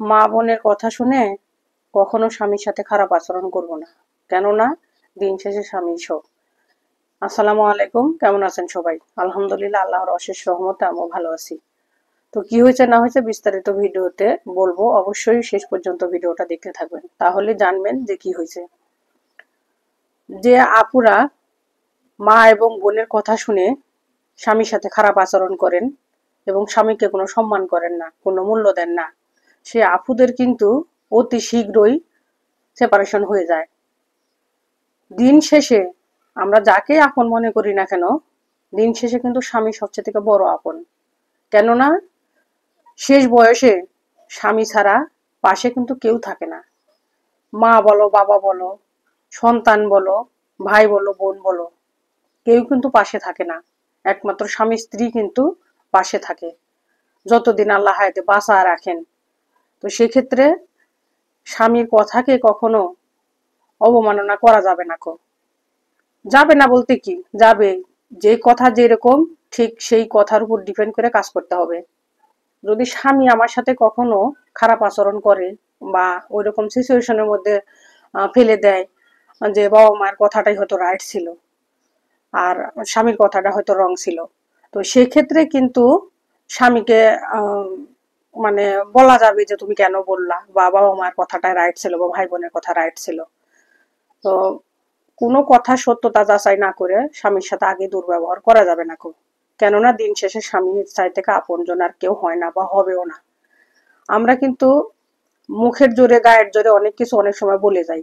মা বোনের কথা শুনে কখনো স্বামীর সাথে খারাপ আচরণ করব না। কেননা দিন শেষে স্বামী সব। আসসালামু আলাইকুম, কেমন আছেন সবাই? আলহামদুলিল্লাহ, আল্লাহর অশেষ রহমতে আমিও ভালো আছি। তো কি হয়েছে না হয়েছে বিস্তারিত ভিডিওতে বলবো, অবশ্যই শেষ পর্যন্ত ভিডিওটা দেখতে থাকবেন, তাহলে জানবেন যে কি হয়েছে। যে আপুরা মা এবং বোনের কথা শুনে স্বামীর সাথে খারাপ আচরণ করেন এবং স্বামীকে কোনো সম্মান করেন না, কোনো মূল্য দেন না, সে আপুদের কিন্তু অতি শীঘ্রই সেপারেশন হয়ে যায়। দিন শেষে আমরা যাকে আপন মনে করি না কেন, দিন শেষে কিন্তু স্বামী সবচেয়ে থেকে বড় আপন। কেননা শেষ বয়সে স্বামী ছাড়া পাশে কিন্তু কেউ থাকে না। মা বলো, বাবা বলো, সন্তান বলো, ভাই বলো, বোন বলো, কেউ কিন্তু পাশে থাকে না। একমাত্র স্বামী স্ত্রী কিন্তু পাশে থাকে, যতদিন আল্লাহ হায়াতে বাঁচা রাখেন। তো সেক্ষেত্রে স্বামীর কথাকে কখনো অবমাননা করা যাবে না। যাবে না বলতে কি যাবে, যে কথা যেরকম ঠিক সেই কথার উপর ডিপেন্ড করে কাজ করতে হবে। যদি স্বামী আমার সাথে কখনো খারাপ আচরণ করে বা ওইরকম সিচুয়েশনের মধ্যে ফেলে দেয় যে বাবা মায়ের কথাটাই হয়তো রাইট ছিল আর স্বামীর কথাটা হয়তো রং ছিল, তো সেক্ষেত্রে কিন্তু স্বামীকে মানে বলা যাবে যে তুমি কেন বললা, বা বাবা মায়ের কথাটাই রাইট ছিল বা ভাই বোনের কথা রাইট ছিল। তো কোনো কথা সত্যতা যাচাই না করে স্বামীর সাথে আগে দুর্ব্যবহার করা যাবে না। কেননা দিন শেষে স্বামীর চাই থেকে আপনজন আর কেউ হয় না বা হবেও না। আমরা কিন্তু মুখের জোরে গায়ের জোরে অনেক কিছু অনেক সময় বলে যাই।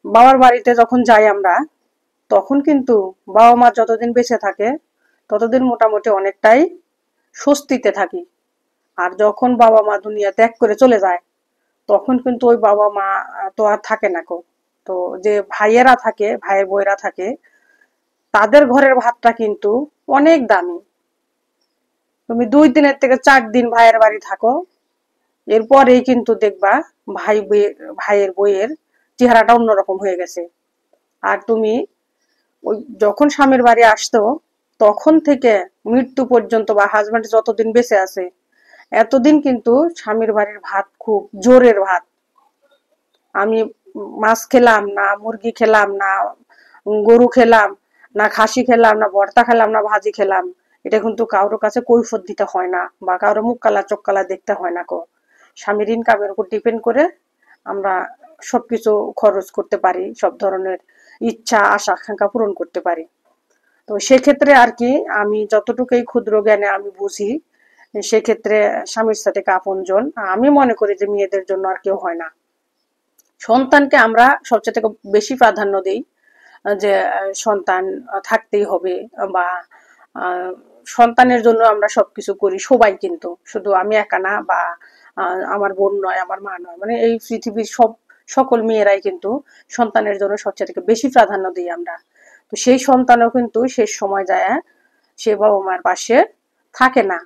বাবার বাড়িতে যখন যাই আমরা, তখন কিন্তু বাবা মা যতদিন বেঁচে থাকে ততদিন মোটামুটি অনেকটাই স্বস্তিতে থাকি। আর যখন বাবা মা দুনিয়া ত্যাগ করে চলে যায়, তখন কিন্তু ওই বাবা মা তো আর থাকে না। তো যে ভাইয়েরা থাকে, ভাইয়ের বইয়েরা থাকে, তাদের ঘরের ভাতটা কিন্তু অনেক দামি। তুমি 2 দিনের থেকে 4 দিন ভাইয়ের বাড়ি থাকো, এরপরেই কিন্তু দেখবা ভাইয়ের বইয়ের চেহারাটা অন্যরকম হয়ে গেছে। আর তুমি ওই যখন স্বামীর বাড়ি আসতো, তখন থেকে মৃত্যু পর্যন্ত বা হাজবেন্ড যতদিন বেঁচে আছে এতদিন কিন্তু স্বামীর বাড়ির ভাত খুব জোরের ভাত। আমি মাছ খেলাম না, মুরগি খেলাম না, গরু খেলাম না, খাসি খেলাম না, ভর্তা খেলাম না, ভাজি খেলাম, এটা কিন্তু কারোর কাছে কৈফিয়ত দিতে হয় না বা কারোর মুখ কালা চোখ কালা দেখতে হয় না। স্বামীর ইনকামের উপর ডিপেন্ড করে আমরা সবকিছু খরচ করতে পারি, সব ধরনের ইচ্ছা আশা আকাঙ্ক্ষা পূরণ করতে পারি। তো সেক্ষেত্রে আর কি, আমি যতটুকু এই ক্ষুদ্র জ্ঞানে আমি বুঝি, সেক্ষেত্রে স্বামীর সাথে আপনজন আমি মনে করি যে মেয়েদের জন্য আর কেউ হয় না। সন্তানকে আমরা সবচেয়ে বেশি প্রাধান্য দিই, যে সন্তান থাকতেই হবে, বা সন্তানের জন্য আমরা সবকিছু করি সবাই, কিন্তু শুধু আমি একা না, বা আমার বোন নয়, আমার মা নয়, মানে এই পৃথিবীর সকল মেয়েরাই কিন্তু সন্তানের জন্য সবচেয়ে বেশি প্রাধান্য দিই আমরা। তো সেই সন্তানও কিন্তু শেষ সময় যায় সে বাবা মার পাশে থাকে না।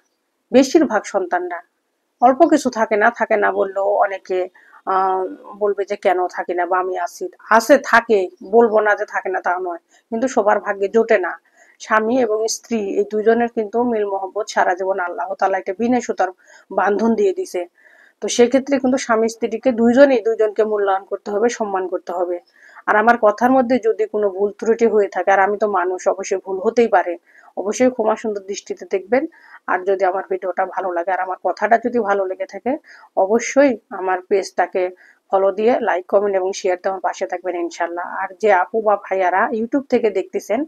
বেশিরভাগ সন্তানরা, অল্প কিছু থাকে না বললেও অনেকে বলবে যে কেন থাকি না, বা আমি আছি, আছে থাকে, বলবো না যে থাকে না তা নয়, কিন্তু সবার ভাগ্যে জোটে না। স্বামী এবং স্ত্রী এই দুজনের কিন্তু মিল মহব্বত সারা জীবন আল্লাহ তাআলা একটা বিনা সুতার বান্ধন দিয়ে দিছে। তো সেক্ষেত্রে কিন্তু স্বামী স্ত্রীকে দুইজনকে মূল্যায়ন করতে হবে, সম্মান করতে হবে। আর আমার কথার মধ্যে যদি কোনো ভুল ত্রুটি হয়ে থাকে, আর আমি তো মানুষ, অবশ্যই ভুল হতেই পারে, অবশ্যই ক্ষমা সুন্দর দৃষ্টিতে দেখবেন। আর যদি আমার ভিডিওটা ভালো লাগে আর আমার কথাটা যদি ভালো লেগে থাকে, অবশ্যই আমার পেজটাকে ফলো দিয়ে লাইক কমেন্ট এবং শেয়ার দিয়ে আমার পাশে থাকবেন ইনশাল্লাহ। আর যে আপু বা ভাইয়ারা ইউটিউব থেকে দেখতেছেন,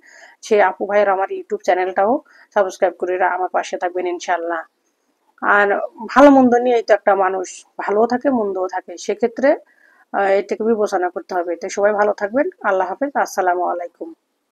সে আপু ভাইয়ারা আমার ইউটিউব চ্যানেলটাও সাবস্ক্রাইব করে আমার পাশে থাকবেন ইনশাল্লাহ। আর ভালো মন্দ নিয়েই তো একটা মানুষ ভালোও থাকে মন্দও থাকে, সেক্ষেত্রে এটাকে বিবেচনা করতে হবে। তো সবাই ভালো থাকবেন, আল্লাহ হাফেজ, আসসালামু আলাইকুম।